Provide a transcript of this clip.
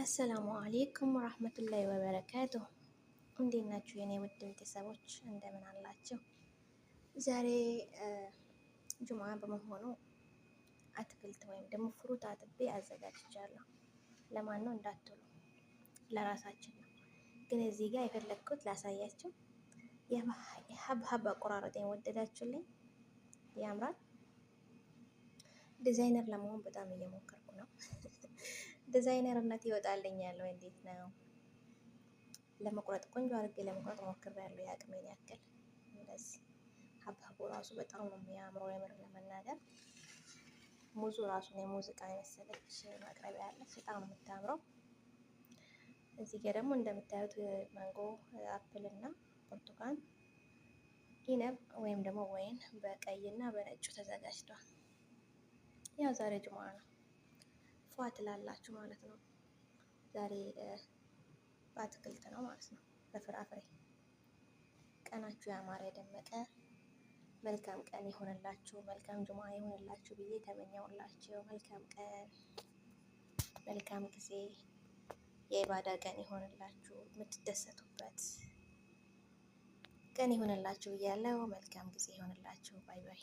አሰላሙ አሌይኩም ወራህመቱላሂ ወበረካቱሁ። እንዴት ናችሁ የኔ ውድ ቤተሰቦች እንደምን አላችሁ? ዛሬ ጁምዓ በመሆኑ አትክልት ወይም ደግሞ ፍሩት አጥቤ አዘጋጅቻለሁ። ለማን ነው እንዳትሉ ለራሳችን ነው። ግን እዚህ ጋር የፈለግኩት ላሳያችሁ የሀብሀብ አቆራረጤን ወደዳችሁልኝ? ያምራል። ዲዛይነር ለመሆን በጣም እየሞከርኩ ነው። ዲዛይነርነት ይወጣልኛል ወይ እንዴት ነው? ለመቁረጥ ቆንጆ አድርጌ ለመቁረጥ ሞክሬያለሁ የአቅሜን ያክል። እንደዚህ ሀብሀቡ ራሱ በጣም ነው የሚያምረው። የምር ለመናገር ሙዙ ራሱን የሙዚቃ የመሰለች ማቅረቢያ ያለች በጣም ነው የምታምረው። እዚህ ጋር ደግሞ እንደምታዩት ማንጎ፣ አፕል እና ብርቱካን፣ ኢነብ ወይም ደግሞ ወይን በቀይና በነጩ ተዘጋጅቷል። ያው ዛሬ ጁምዓ ነው ፏ ትላላችሁ ማለት ነው። ዛሬ በአትክልት ነው ማለት ነው፣ በፍራፍሬ ቀናችሁ ያማረ የደመቀ መልካም ቀን ይሆንላችሁ፣ መልካም ጁምዓ ይሆንላችሁ ብዬ ተመኘውላችሁ። መልካም ቀን፣ መልካም ጊዜ፣ የኢባዳ ቀን ይሆንላችሁ፣ የምትደሰቱበት ቀን ይሆንላችሁ ብያለሁ። መልካም ጊዜ ይሆንላችሁ። ባይ ባይ።